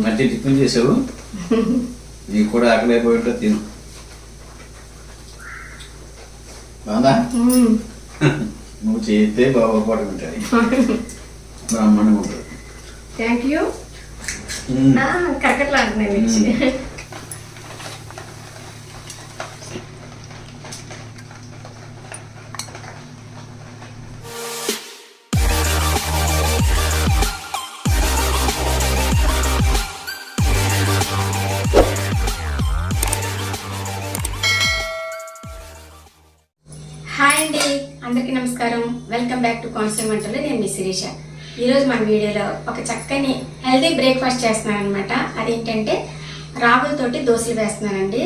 మధ్య టిఫిన్ చేసావు నీకు కూడా ఆకలి అయిపోయింటో తిను బాగా నువ్వు చేస్తే బాగా పడుకుంటాయి బ్రహ్మాండంగా ఉంటుంది. Thank you. కరకట్లా అంటున్నాయి. హాయ్ అండి, అందరికీ నమస్కారం. వెల్కమ్ బ్యాక్ టు కాన్స్టెంట్ వంటలు. నేను మీ శిరీష. ఈరోజు మన వీడియోలో ఒక చక్కని హెల్తీ బ్రేక్ఫాస్ట్ చేస్తున్నాను అనమాట. అదేంటంటే రాగులతోటి దోశలు వేస్తున్నానండి.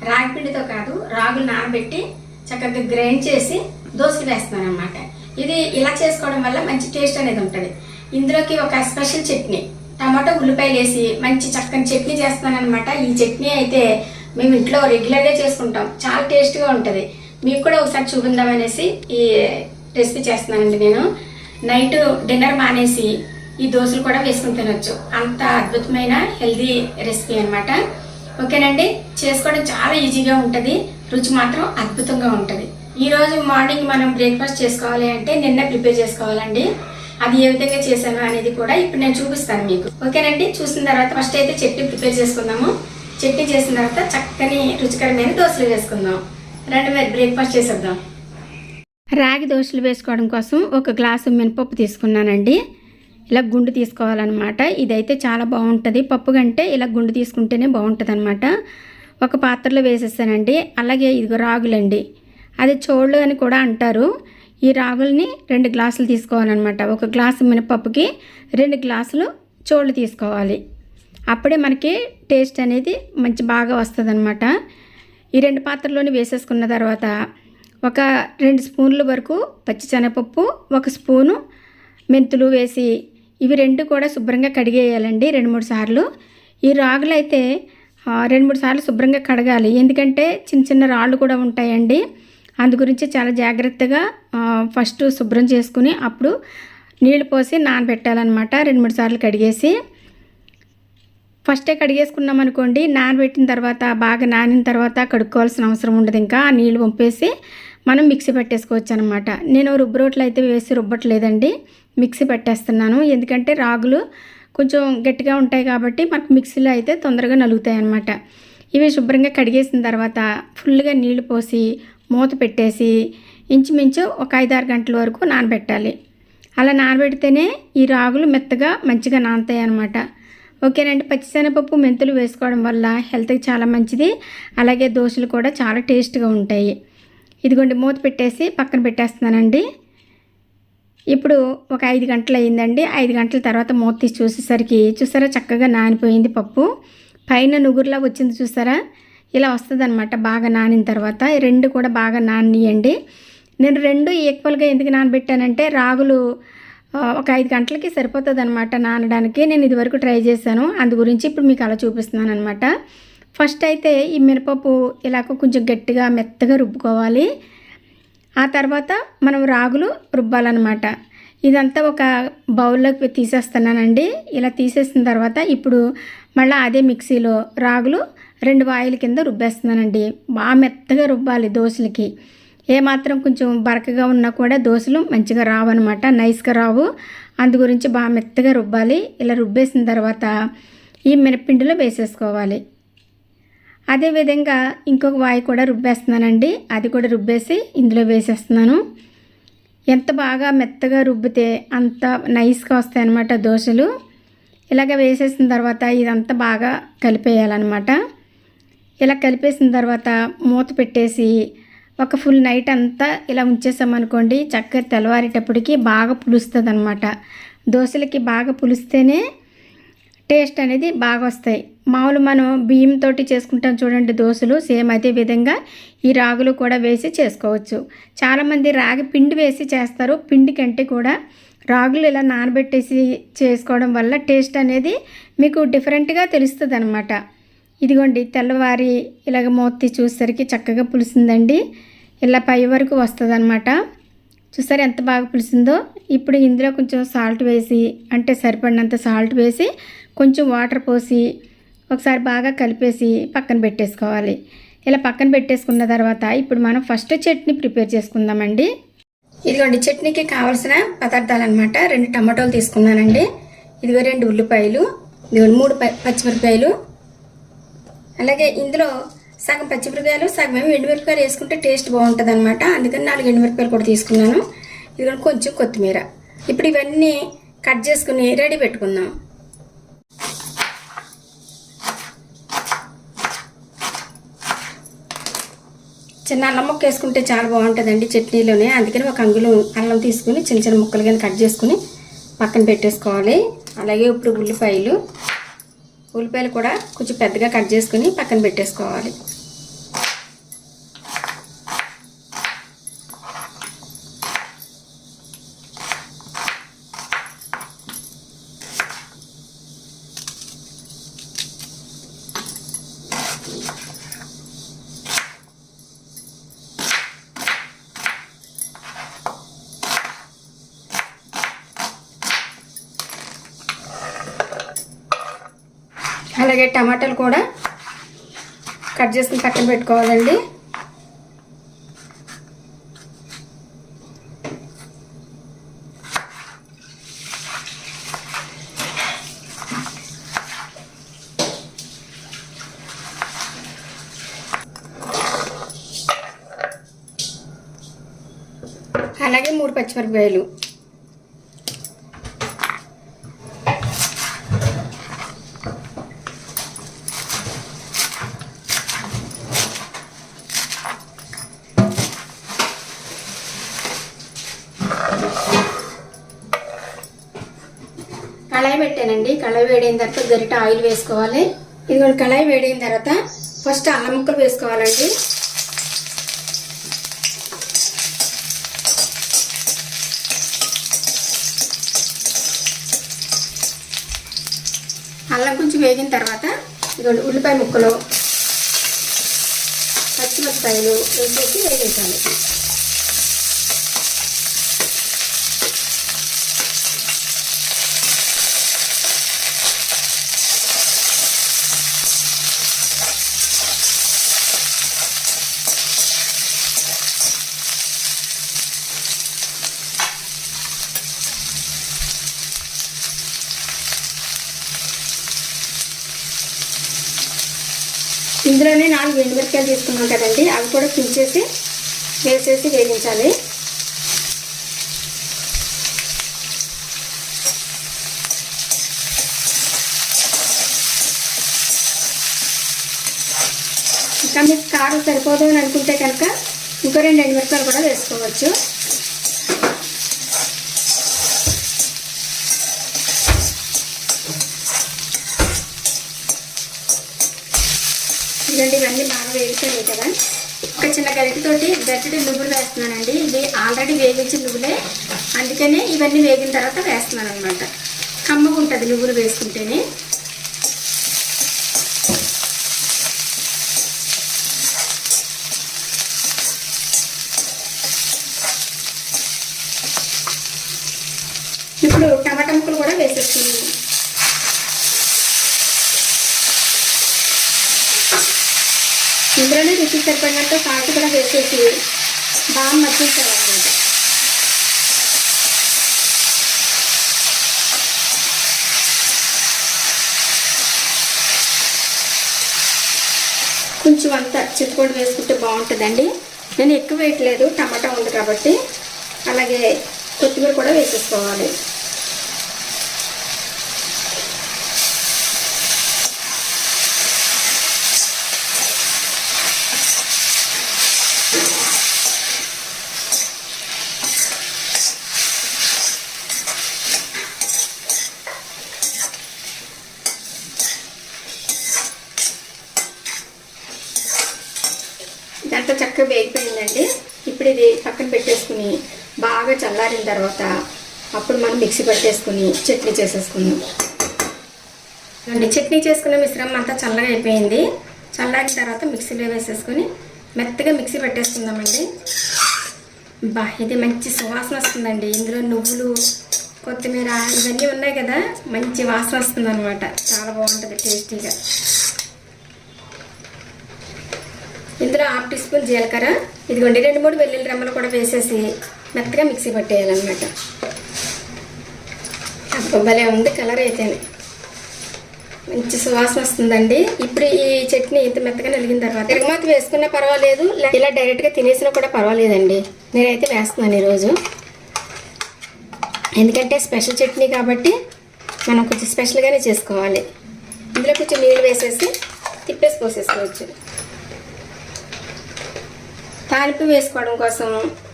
రాగి పిండితో కాదు, రాగులు నానబెట్టి చక్కగా గ్రైండ్ చేసి దోశలు వేస్తున్నాను అనమాట. ఇది ఇలా చేసుకోవడం వల్ల మంచి టేస్ట్ అనేది ఉంటుంది. ఇందులోకి ఒక స్పెషల్ చట్నీ, టమాటో ఉల్లిపాయలు వేసి మంచి చక్కని చట్నీ చేస్తున్నాను అనమాట. ఈ చట్నీ అయితే మేము ఇంట్లో రెగ్యులర్గా చేసుకుంటాం, చాలా టేస్ట్గా ఉంటుంది. మీకు కూడా ఒకసారి చూపిందామనేసి ఈ రెసిపీ చేస్తున్నానండి. నేను నైట్ డిన్నర్ మానేసి ఈ దోశలు కూడా వేసుకుని తినొచ్చు, అంత అద్భుతమైన హెల్దీ రెసిపీ అనమాట. ఓకేనండి, చేసుకోవడం చాలా ఈజీగా ఉంటుంది, రుచి మాత్రం అద్భుతంగా ఉంటుంది. ఈరోజు మార్నింగ్ మనం బ్రేక్ఫాస్ట్ చేసుకోవాలి అంటే నిన్న ప్రిపేర్ చేసుకోవాలండి. అది ఏ విధంగా చేశాను అనేది కూడా ఇప్పుడు నేను చూపిస్తాను మీకు. ఓకేనండి, చూసిన తర్వాత ఫస్ట్ అయితే చట్నీ ప్రిపేర్ చేసుకుందాము. చట్నీ చేసిన తర్వాత చక్కని రుచికరమైన దోశలు వేసుకుందాం. రండి మరి బ్రేక్ఫాస్ట్ చేసేద్దాం. రాగి దోశలు వేసుకోవడం కోసం ఒక గ్లాసు మినపప్పు తీసుకున్నానండి. ఇలా గుండు తీసుకోవాలన్నమాట. ఇదైతే చాలా బాగుంటుంది, పప్పు కంటే ఇలా గుండు తీసుకుంటేనే బాగుంటుంది అనమాట. ఒక పాత్రలో వేసేసానండి. అలాగే ఇదిగో రాగులండి, అది చోళ్ళు అని కూడా అంటారు. ఈ రాగుల్ని 2 గ్లాసులు తీసుకోవాలన్నమాట. ఒక గ్లాసు మినపప్పుకి 2 గ్లాసులు చోళ్ళు తీసుకోవాలి. అప్పుడే మనకి టేస్ట్ అనేది మంచి బాగా వస్తుంది అనమాట. ఈ 2 పాత్రలోని వేసేసుకున్న తర్వాత ఒక 2 స్పూన్ల వరకు పచ్చిశనగపప్పు, 1 స్పూను మెంతులు వేసి ఇవి 2 కూడా శుభ్రంగా కడిగేయాలండి 2-3 సార్లు. ఈ రాగులు అయితే 2-3 సార్లు శుభ్రంగా కడగాలి, ఎందుకంటే చిన్న చిన్న రాళ్ళు కూడా ఉంటాయండి. అందు గురించి చాలా జాగ్రత్తగా ఫస్ట్ శుభ్రం చేసుకుని అప్పుడు నీళ్లు పోసి నానబెట్టాలన్నమాట. 2-3 సార్లు కడిగేసి ఫస్టే కడిగేసుకున్నాం అనుకోండి, నానబెట్టిన తర్వాత బాగా నానిన తర్వాత కడుక్కోవాల్సిన అవసరం ఉండదు. ఇంకా ఆ నీళ్ళు పంపేసి మనం మిక్సీ పెట్టేసుకోవచ్చు అనమాట. నేను రుబ్బురోట్లు అయితే వేసి రుబ్బట్లేదండి, మిక్సీ పెట్టేస్తున్నాను. ఎందుకంటే రాగులు కొంచెం గట్టిగా ఉంటాయి కాబట్టి మనకు మిక్సీలో అయితే తొందరగా నలుగుతాయి అన్నమాట. ఇవి శుభ్రంగా కడిగేసిన తర్వాత ఫుల్గా నీళ్లు పోసి మూత పెట్టేసి ఇంచుమించు ఒక 5-6 గంటల వరకు నానబెట్టాలి. అలా నానబెడితేనే ఈ రాగులు మెత్తగా మంచిగా నానతాయి అన్నమాట. ఓకేనండి, పచ్చిశనగపప్పు మెంతులు వేసుకోవడం వల్ల హెల్త్కి చాలా మంచిది. అలాగే దోశలు కూడా చాలా టేస్ట్గా ఉంటాయి. ఇదిగోండి, మూత పెట్టేసి పక్కన పెట్టేస్తున్నానండి. ఇప్పుడు ఒక 5 గంటలు అయిందండి. 5 గంటల తర్వాత మూత తీసి చూసేసరికి చూసారా చక్కగా నానిపోయింది పప్పు. పైన నుగురులా వచ్చింది చూసారా, ఇలా వస్తుంది అనమాట బాగా నానిన తర్వాత. 2 కూడా బాగా నానియండి. నేను 2 ఈక్వల్గా ఎందుకు నానబెట్టానంటే రాగులు ఒక 5 గంటలకి సరిపోతుంది అనమాట నానడానికి. నేను ఇదివరకు ట్రై చేశాను, అందు గురించి ఇప్పుడు మీకు అలా చూపిస్తున్నాను అనమాట. ఫస్ట్ అయితే ఈ మినపప్పు ఇలాగ కొంచెం గట్టిగా మెత్తగా రుబ్బుకోవాలి. ఆ తర్వాత మనం రాగులు రుబ్బాలన్నమాట. ఇదంతా ఒక బౌల్లోకి తీసేస్తున్నానండి. ఇలా తీసేసిన తర్వాత ఇప్పుడు మళ్ళీ అదే మిక్సీలో రాగులు 2 వాయిల కింద రుబ్బేస్తున్నానండి. బాగా మెత్తగా రుబ్బాలి దోశలకి. ఏమాత్రం కొంచెం బరకగా ఉన్నా కూడా దోశలు మంచిగా రావు అనమాట, నైస్గా రావు. అందు గురించి బాగా మెత్తగా రుబ్బాలి. ఇలా రుబ్బేసిన తర్వాత ఈ మినప్పిండిలో వేసేసుకోవాలి. అదేవిధంగా ఇంకొక వాయి కూడా రుబ్బేస్తున్నానండి. అది కూడా రుబ్బేసి ఇందులో వేసేస్తున్నాను. ఎంత బాగా మెత్తగా రుబ్బితే అంత నైస్గా వస్తాయి అన్నమాట దోశలు. ఇలాగ వేసేసిన తర్వాత ఇదంతా బాగా కలిపేయాలన్నమాట. ఇలా కలిపేసిన తర్వాత మూత పెట్టేసి ఒక ఫుల్ నైట్ అంతా ఇలా ఉంచేసామనుకోండి, చక్కగా తెల్లవారేటప్పటికి బాగా పులుస్తుంది అనమాట. దోశలకి బాగా పులిస్తేనే టేస్ట్ అనేది బాగా వస్తాయి. మామూలు మనం బియ్యంతో చేసుకుంటాం చూడండి దోశలు, సేమ్ అదే విధంగా ఈ రాగులు కూడా వేసి చేసుకోవచ్చు. చాలామంది రాగి పిండి వేసి చేస్తారు. పిండి కంటే కూడా రాగులు ఇలా నానబెట్టేసి చేసుకోవడం వల్ల టేస్ట్ అనేది మీకు డిఫరెంట్గా తెలుస్తుంది అనమాట. ఇదిగోండి, తెల్లవారి ఇలాగ మూత చూసేసరికి చక్కగా పులిసిందండి. ఇలా పై వరకు వస్తుంది అనమాట. చూసారు ఎంత బాగా పులిసిందో. ఇప్పుడు ఇందులో కొంచెం సాల్ట్ వేసి, అంటే సరిపడినంత సాల్ట్ వేసి కొంచెం వాటర్ పోసి ఒకసారి బాగా కలిపేసి పక్కన పెట్టేసుకోవాలి. ఇలా పక్కన పెట్టేసుకున్న తర్వాత ఇప్పుడు మనం ఫస్ట్ చట్నీ ప్రిపేర్ చేసుకుందామండి. ఇదిగోండి చట్నీకి కావాల్సిన పదార్థాలు అనమాట. 2 టమాటోలు తీసుకున్నానండి, ఇదిగో 2 ఉల్లిపాయలు, ఇదిగో 3 పచ్చిమిరపకాయలు, అలాగే ఇందులో సగం పచ్చిమిరపకాయలు సగం ఎండుమిరపకాయలు వేసుకుంటే టేస్ట్ బాగుంటుంది అనమాట. అందుకని 4 ఎండుమిరపకాయలు కూడా తీసుకున్నాను. ఇదిగో కొంచెం కొత్తిమీర. ఇప్పుడు ఇవన్నీ కట్ చేసుకుని రెడీ పెట్టుకుందాం. చిన్న అల్లం ముక్క వేసుకుంటే చాలా బాగుంటుందండి చట్నీలోనే. అందుకని ఒక అంగుళం అల్లం తీసుకుని చిన్న చిన్న ముక్కలు కానీ కట్ చేసుకుని పక్కన పెట్టేసుకోవాలి. అలాగే ఇప్పుడు ఉల్లిపాయలు కూడా కొంచెం పెద్దగా కట్ చేసుకుని పక్కన పెట్టేసుకోవాలి. అలాగే టమాటాలు కూడా కట్ చేసుకుని పక్కన పెట్టుకోవాలండి. అలాగే 3 పచ్చిమిరపకాయలు, కళాయి పెట్టానండి. కళాయి వేడైన తర్వాత గరిట ఆయిల్ వేసుకోవాలి. ఇదిగోండి కళాయి వేడైన తర్వాత ఫస్ట్ అల్లం ముక్కలు వేసుకోవాలండి. అల్లం కొంచెం వేగిన తర్వాత ఇదిగోండి ఉల్లిపాయ ముక్కలు, పచ్చిమిరపకాయలు వేసేసి వేగించాలి. ఇందులోనే 4 ఎండుమిరపకాయలు తీసుకున్నాం కదండి, అవి కూడా పించేసి వేసేసి వేగించాలి. ఇంకా మీకు కారం సరిపోదు అని అనుకుంటే కనుక ఇంకో 2 ఎండుమిరపకాయలు కూడా వేసుకోవచ్చు. ఇదండి ఇవన్నీ బాగా వేగిపోయాయి కదా. ఒక చిన్న గరిటెతోటి గట్టిడి నువ్వులు వేస్తున్నానండి. ఇవి ఆల్రెడీ వేగించిన నువ్వులే, అందుకనే ఇవన్నీ వేగిన తర్వాత వేస్తున్నాను అనమాట. కమ్మగా ఉంటుంది నువ్వులు వేసుకుంటేనే. ఇప్పుడు టమాటా ముక్కలు కూడా వేసేస్తున్నాను. ఇందులోనే రుచి సరిపడినంత సాల్ట్ కూడా వేసేసి బాగా మగ్గించాలన్నమాట. కొంచెం అంతా చిత్తుపొడి వేసుకుంటే బాగుంటుందండి. నేను ఎక్కువ వేయట్లేదు, టమాటా ఉంది కాబట్టి. అలాగే కొత్తిమీర కూడా వేసేసుకోవాలి. ఇదంతా చక్కగా వేగిపోయిందండి. ఇప్పుడు ఇది పక్కన పెట్టేసుకుని బాగా చల్లారిన తర్వాత అప్పుడు మనం మిక్సీ పట్టేసుకుని చట్నీ చేసేసుకుందాం. చట్నీ చేసుకున్న మిశ్రమం అంతా చల్లగా అయిపోయింది. చల్లారిన తర్వాత మిక్సీలో వేసేసుకుని మెత్తగా మిక్సీ పెట్టేసుకుందామండి. ఇది మంచి సువాసన వస్తుందండి. ఇందులో నువ్వులు కొత్తిమీర ఇవన్నీ ఉన్నాయి కదా, మంచి వాసన వస్తుంది అనమాట. చాలా బాగుంటుంది టేస్టీగా. ఇందులో 1/2 టీ స్పూన్ జీలకర్ర, ఇదిగోండి 2-3 వెల్లుల్లి రెమ్మలు కూడా వేసేసి మెత్తగా మిక్సీ పట్టేయాలన్నమాట. భలే ఉంది కలర్ అయితే, మంచి సువాసన వస్తుందండి. ఇప్పుడు ఈ చట్నీ ఇంత మెత్తగా నలిగిన తర్వాత తిరగమాత వేసుకున్నా పర్వాలేదు, ఇలా డైరెక్ట్గా తినేసినా కూడా పర్వాలేదండి. నేనైతే వేస్తున్నాను ఈరోజు, ఎందుకంటే స్పెషల్ చట్నీ కాబట్టి మనం కొంచెం స్పెషల్గానే చేసుకోవాలి. ఇందులో కొంచెం నీళ్ళు వేసేసి తిప్పేసి పోసేసుకోవచ్చు. తాలింపు వేసుకోవడం కోసం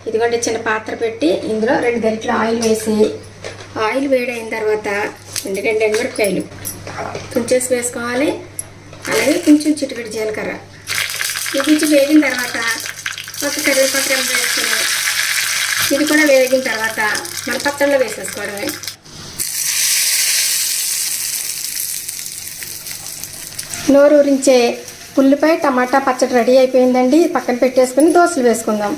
ఇదిగోండి చిన్న పాత్ర పెట్టి ఇందులో 2 గరిటెలు ఆయిల్ వేసి, ఆయిల్ వేడైన తర్వాత 2 ఎండుమిరపకాయలు తుంచేసి వేసుకోవాలి. అలాగే కొంచెం చిటికెడు జీలకర్ర. ఇది కొంచెం వేగిన తర్వాత ఒక కరివేపాకు రెమ్మ వేసుకుని ఇది కూడా వేగిన తర్వాత మన పచ్చళ్ళలో వేసేసుకోవడమే. నోరు ఊరించే ఉల్లిపాయ టమాటా పచ్చడి రెడీ అయిపోయిందండి. పక్కన పెట్టేసుకుని దోశలు వేసుకుందాం.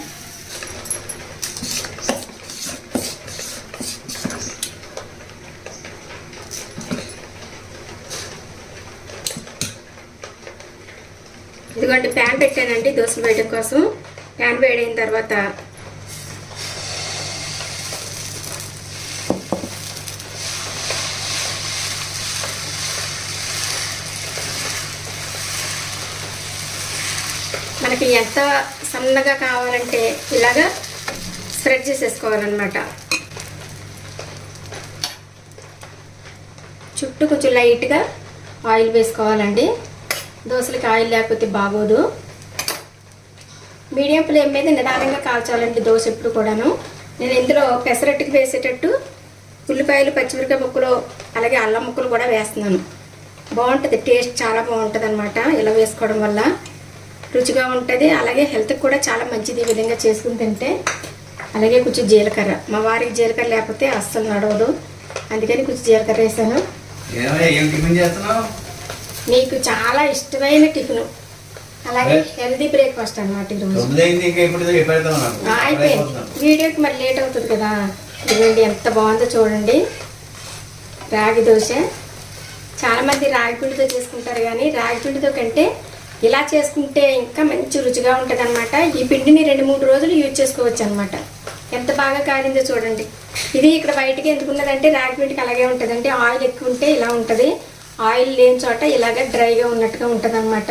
ఇదిగోండి ప్యాన్ పెట్టానండి దోశలు వేయడం కోసం. ప్యాన్ వేడైన తర్వాత మనకి ఎంత సన్నగా కావాలంటే ఇలాగా స్ప్రెడ్ చేసేసుకోవాలన్నమాట. చుట్టూ కొంచెం లైట్గా ఆయిల్ వేసుకోవాలండి. దోశలకి ఆయిల్ లేకపోతే బాగోదు. మీడియం ఫ్లేమ్ మీద నిదానంగా కాల్చాలండి దోశ ఎప్పుడు కూడాను. నేను ఇందులో పెసరట్టుకి వేసేటట్టు ఉల్లిపాయలు పచ్చిమిరపకాయ ముక్కలు అలాగే అల్లం ముక్కలు కూడా వేస్తున్నాను. బాగుంటుంది, టేస్ట్ చాలా బాగుంటుంది అనమాట. ఇలా వేసుకోవడం వల్ల రుచిగా ఉంటుంది, అలాగే హెల్త్కి కూడా చాలా మంచిది ఈ విధంగా చేసుకుని తింటే. అలాగే కొంచెం జీలకర్ర, మా వారికి జీలకర్ర లేకపోతే అస్సలు నడవదు, అందుకని కొంచెం జీలకర్ర వేసాను. నీకు చాలా ఇష్టమైన టిఫిన్, అలాగే హెల్దీ బ్రేక్ఫాస్ట్ అనమాట ఈరోజు. అయిపోయింది, వీడియోకి మరి లేట్ అవుతుంది కదా. ఇదిగోండి ఎంత బాగుందో చూడండి. రాగి దోశ చాలామంది రాగి పిండితో చేసుకుంటారు, కానీ రాగి పిండితో కంటే ఇలా చేసుకుంటే ఇంకా మంచి రుచిగా ఉంటుంది అనమాట. ఈ పిండిని 2-3 రోజులు యూజ్ చేసుకోవచ్చు అనమాట. ఎంత బాగా కారిందో చూడండి. ఇది ఇక్కడ బయటకి ఎందుకున్నదంటే రాగి పిండికి అలాగే ఉంటుందంటే ఆయిల్ ఎక్కువ ఉంటే ఇలా ఉంటుంది, ఆయిల్ లేని చోట ఇలాగ డ్రైగా ఉన్నట్టుగా ఉంటుంది అనమాట.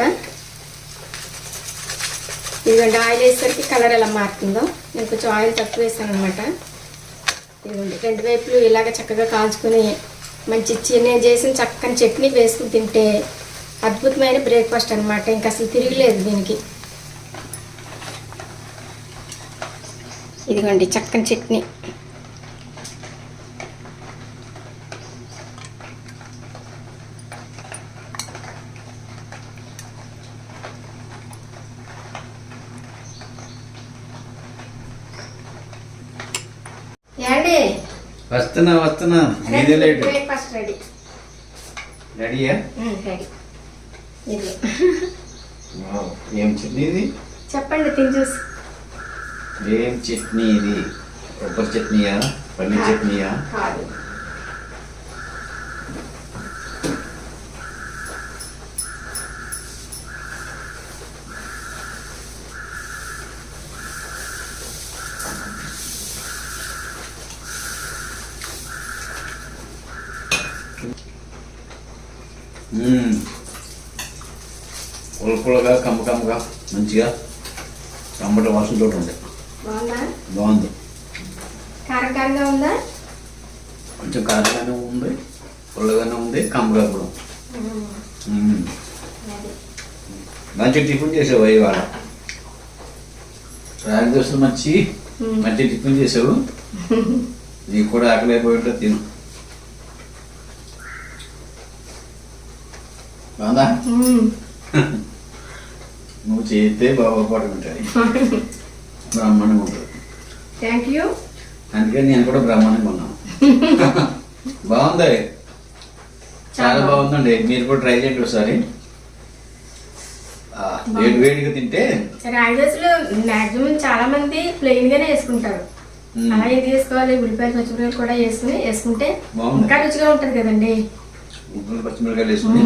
ఇదిగోండి ఆయిల్ వేసేసరికి కలర్ ఎలా మారుతుందో. నేను కొంచెం ఆయిల్ తక్కువ వేసాను అనమాట. ఇదిగోండి 2 వైపులు ఇలాగ చక్కగా కాల్చుకొని మంచి నేను చేసిన చక్కని చట్నీ వేసుకుని తింటే అద్భుతమైన బ్రేక్ఫాస్ట్ అనమాట. ఇంకా అసలు తిరగలేదు దీనికి. ఇదిగోండి చక్కని చట్నీ. వస్తున్నా బ్రేక్ఫాస్ట్ రెడీ. రెడీయా? రెడీ. ఇది ఏం చట్నీ ఇది? చెప్పండి తిని చూసి. ఏం చట్నీ ఇది? కొబ్బరి చట్నీయా, పన్నీర్ చట్నీయా? కాదు, పుల్లగా కమ్మగా మంచిగా టమాటా వాసనతో ఉంది. బాగుంది. కారంగా ఉందా? కొంచెం కారంగానే ఉంది, పుల్లగానే ఉంది, కమ్మగా కూడా. మంచి టిఫిన్ చేసావు ఇవాళ. రాగి దోశలు మంచి టిఫిన్ చేసావు. నీకు కూడా ఆకలి అయిపోయి ఉంటుంది, తిను. బాగుందా? నువ్వు చేస్తే బాగా పడుకుంటాయి, బ్రహ్మాండంగా ఉంటుంది. Thank you. అందుకని నేను కూడా బ్రహ్మాండంగా ఉన్నాను. బాగుంది, చాలా బాగుందండి. మీరు కూడా ట్రై చేయండి ఒకసారి. వేడిగా తింటే. రాగి దోశలు మాక్సిమం చాలా మంది ప్లెయిన్ గానే వేసుకుంటారు. అలాగే తీసుకోవాలి. ఉల్లిపాయలు పచ్చిమిరపకాయలు కూడా వేసుకుంటే బాగుంది. ఇంకా రుచిగా ఉంటుంది కదండి. ఉల్లిపాయలు పచ్చిమిరపకాయలు వేసుకుని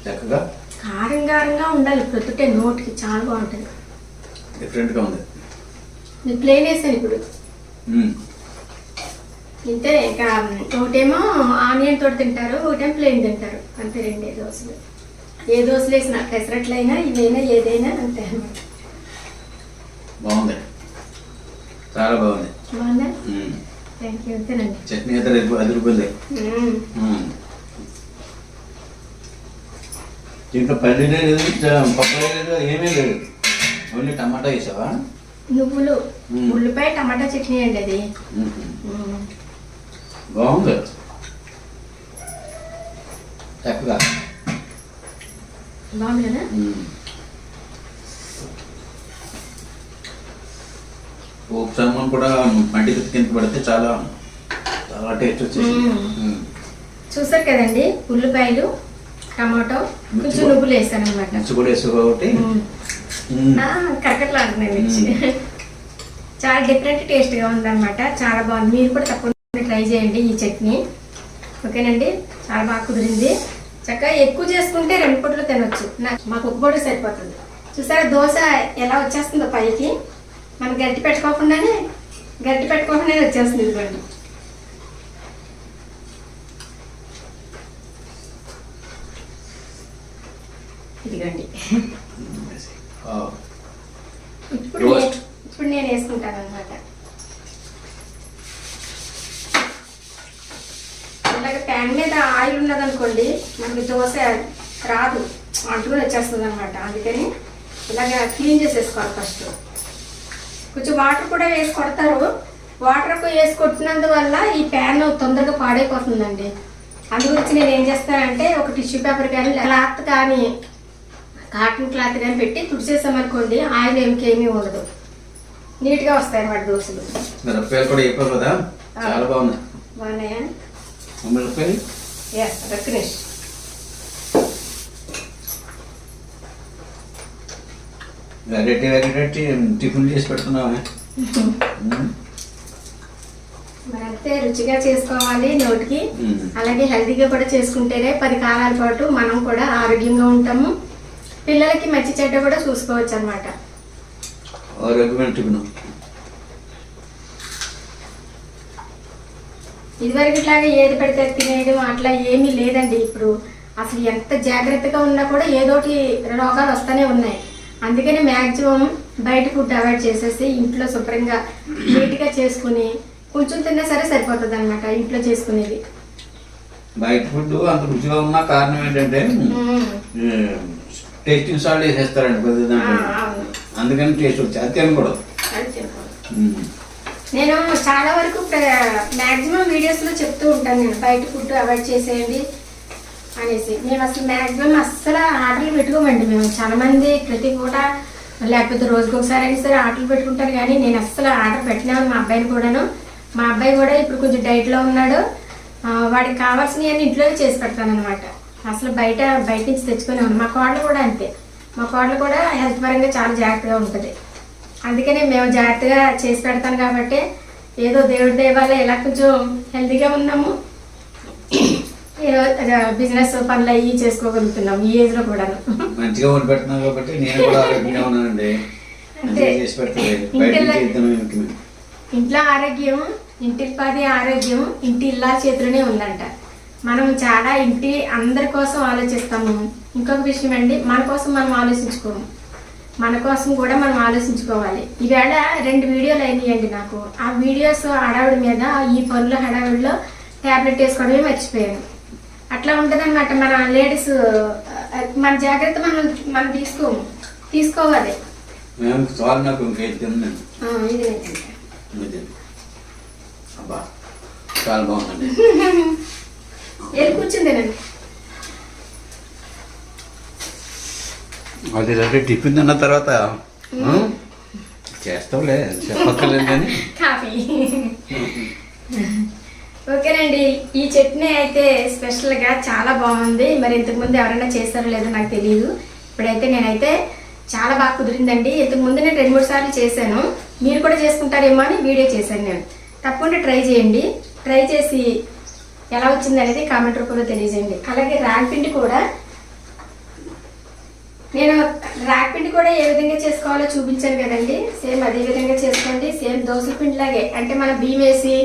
చక్కగా కారంగా ఉండాలి. ప్రొద్దుటే నోటికి చాలా బాగుంటుంది. డిఫరెంట్గా ఉంది. నేను ప్లేన్ వేసాను ఇప్పుడు. ఇంతే. ఇంకా ఒకటేమో ఆనియన్ తోటి తింటారు, ఒకటేమో ప్లేన్ తింటారు. అంతే రెండే దోశలు. ఏ దోశలు వేసినా పెసరట్లైనా ఇవైనా ఏదైనా అంతే అనమాట. బాగుంది, చాలా బాగుంది. బాగుందా? Thank you. అంతేనండి. చట్నీ అయితే అదిరిపోయింది. దీంట్లో పల్లి లేదు, పప్పు లేదు, ఏమీ లేదు. ఓన్లీ టమాటా వేసావా? నువ్వులు, ఉల్లిపాయ, టమాటా చట్నీ అండి అది. బాగుంది చక్కగా. బాగుంది కదా? ఉప్పు సామాన్ కూడా మట్టి కింద పడితే చాలా చాలా టేస్ట్ వచ్చేసింది. చూసారు కదండి, ఉల్లిపాయలు, టమాటో, కొంచెం నువ్వులు వేసాను అనమాట. మిర్చి కూడా వేసు కాబట్టి కరకట్లాడుతున్నాయి మిర్చి. చాలా డిఫరెంట్ టేస్ట్గా ఉందన్నమాట. చాలా బాగుంది. మీరు కూడా తప్పకుండా ట్రై చేయండి ఈ చట్నీ. ఓకేనండి, చాలా బాగా కుదిరింది. చక్కగా ఎక్కువ చేసుకుంటే 2 పూటలు తినొచ్చు. మాకు ఒక పూట సరిపోతుంది. చూసారా దోశ ఎలా వచ్చేస్తుందో పైకి. మనం గట్టి పెట్టుకోకుండానే వచ్చేస్తుంది. ఇదిగోండి. ఇదిగోండి. ఇప్పుడు నేను వేసుకుంటాను అనమాట. ఇలాగ ప్యాన్ మీద ఆయిల్ ఉన్నదనుకోండి, మనకి దోశ రాదు, అంటుకుని వచ్చేస్తుంది అనమాట. అందుకని ఇలాగ క్లీన్ చేసేసుకోవాలి ఫస్ట్. కొంచెం వాటర్ కూడా వేసి కొడతారు. వాటర్ వేసి కొట్టినందువల్ల ఈ ప్యాన్ తొందరగా పాడైపోతుందండి. అందు గురించి నేను ఏం చేస్తానంటే ఒక టిష్యూ పేపర్ కానీ క్లాత్ కానీ కాటన్ క్లాత్ కానీ పెట్టి తుడిచేసామనుకోండి, ఆయిల్ ఏమీ ఉండదు. నీట్గా వస్తాయి అన్నమాట దోశలు. మిరపకాయలు కూడా అయిపోయి కదా, చాలా బాగున్నాయి. బాగున్నాయా మిరపకాయలు? ఎస్, రక్నేష్. వెరైటీ టిఫిన్ చేసి పెడుతున్నావా? మరైతే రుచిగా చేసుకోవాలి నోటికి, అలాగే హెల్తీగా కూడా చేసుకుంటేనే 10 కాలాల పాటు మనం కూడా ఆరోగ్యంగా ఉంటాము. పిల్లలకి మంచి చెడ్డ కూడా చూసుకోవచ్చు అనమాట. ఆరోగ్యమైన టిఫిన్. ఇదివరకు ఇట్లాగా ఏది పెడితే తినేయడం అట్లా ఏమీ లేదండి. ఇప్పుడు అసలు ఎంత జాగ్రత్తగా ఉన్నా కూడా ఏదోటి రోగాలు వస్తూనే ఉన్నాయి. అందుకని మ్యాక్సిమం బయట ఫుడ్ అవాయిడ్ చేసేసి ఇంట్లో శుభ్రంగా నీట్గా చేసుకుని కొంచెం తిన్నా సరే సరిపోతుంది అనమాట ఇంట్లో చేసుకునేది. బయట ఫుడ్ అంత రుచిగా ఉన్న కారణం ఏంటంటే టేస్టింగ్ సాల్ట్ వేసేస్తారండి కొద్ది దాంట్లో. అందుకని టేస్ట్ వచ్చి అది తినకూడదు. నేను చాలా వరకు మ్యాక్సిమం వీడియోస్లో చెప్తూ ఉంటాను, నేను బయట ఫుడ్ అవాయిడ్ చేసేయండి అనేసి. మేము అసలు మ్యాక్సిమం అస్సలు ఆర్డర్లు పెట్టుకోమండి. మేము చాలా మంది ప్రతి పూట లేకపోతే రోజుకి ఒకసారి అయినా సరే ఆర్డర్లు పెట్టుకుంటారు, కానీ నేను అస్సలు ఆర్డర్ పెట్టినాను. మా అబ్బాయిని కూడాను. మా అబ్బాయి కూడా ఇప్పుడు కొంచెం డైట్లో ఉన్నాడు. వాడికి కావాల్సినవన్నీ ఇంట్లోనే చేసి పెడతాను అనమాట. అసలు బయట నుంచి తెచ్చుకునే ఉన్నాను. మా కోడలు కూడా అంతే. మా కోడలు కూడా హెల్త్ పరంగా చాలా జాగ్రత్తగా ఉంటుంది. అందుకనే మేము జాగ్రత్తగా చేసి పెడతాను కాబట్టి ఏదో దేవుడి దయ వల్ల ఇలా కొంచెం హెల్తీగా ఉన్నాము. బిజినెస్ పనులు అవి చేసుకోగలుగుతున్నాం ఈ ఏజ్ లో కూడా. మంచిగా వండి పెడుతున్నాం కాబట్టి నేను కూడా ఆరోగ్యంగా ఉన్నానండి. ఇంట్లో ఆరోగ్యం, ఇంటిల్పాది ఆరోగ్యం ఇంటి ఇల్లా చేతిలోనే ఉందంట. మనం చాలా అందరి కోసం ఆలోచిస్తాము. ఇంకొక విషయం అండి, మన కోసం మనం ఆలోచించుకోము. మన కోసం కూడా మనం ఆలోచించుకోవాలి. ఈవేళ 2 వీడియోలు అయినాయండి నాకు. ఆ వీడియోస్ హడావిడి మీద ఈ పనుల హడావిడిలో ట్యాబ్లెట్ వేసుకోవడమే మర్చిపోయాను. అట్లా ఉంటుంది అనమాట. మన లేడీస్ మన జాగ్రత్త మనం తీసుకోవాలి. ఇది అబ్బా చాలా బాగుందండి. వెళ్ళి కూర్చుందేనండి. అది అంటే టిఫిన్ తిన్న తర్వాత చేస్తాంలే, చెప్పక్కర్లేదు కానీ. కాఫీ. ఓకేనండి, ఈ చట్నీ అయితే స్పెషల్గా చాలా బాగుంది. మరి ఇంతకుముందు ఎవరైనా చేస్తారో లేదో నాకు తెలియదు. ఇప్పుడైతే నేనైతే చాలా బాగా కుదిరిందండి. ఇంతకుముందు నేను 2-3 సార్లు చేశాను. మీరు కూడా చేసుకుంటారేమో అని వీడియో చేశాను నేను. తప్పకుండా ట్రై చేయండి. ట్రై చేసి ఎలా వచ్చింది అనేది కామెంట్ రూపంలో తెలియజేయండి. అలాగే రాగి పిండి కూడా నేను రాగి పిండి కూడా ఏ విధంగా చేసుకోవాలో చూపించాను కదండి. సేమ్ అదే విధంగా చేసుకోండి. సేమ్ దోసల పిండి లాగే, అంటే మనం బియ్యం వేసి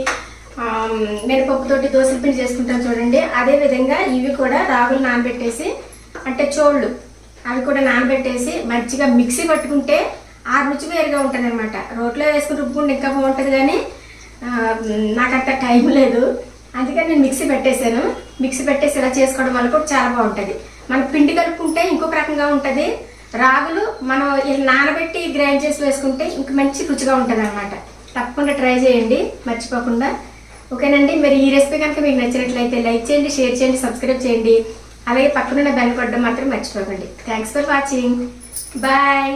మినపప్పుతోటి దోసల పిండి చేసుకుంటాం చూడండి. అదే విధంగా ఇవి కూడా రాగులు నానబెట్టేసి, అంటే చోళ్ళు అవి కూడా నానబెట్టేసి మంచిగా మిక్సీ పట్టుకుంటే ఆ రుచి వేరుగా ఉంటుంది అనమాట. రోట్లో వేసుకుని రుబ్బుకుంటే ఇంకా బాగుంటుంది, కానీ నాకంత టైం లేదు, అందుకని నేను మిక్సీ పెట్టేశాను. మిక్సీ పెట్టేసి ఇలా చేసుకోవడం వల్ల కూడా చాలా బాగుంటుంది. మనం పిండి కలుపుకుంటే ఇంకొక రకంగా ఉంటుంది. రాగులు మనం ఇలా నానబెట్టి గ్రైండ్ చేసి వేసుకుంటే ఇంక మంచి రుచిగా ఉంటుంది అనమాట. తప్పకుండా ట్రై చేయండి మర్చిపోకుండా. ఓకేనండి, మరి ఈ రెసిపీ కనుక మీకు నచ్చినట్లయితే లైక్ చేయండి, షేర్ చేయండి, సబ్స్క్రైబ్ చేయండి. అలాగే పక్కనున్న బెల్ కొట్టడం మాత్రం మర్చిపోకండి. Thanks for watching. బాయ్.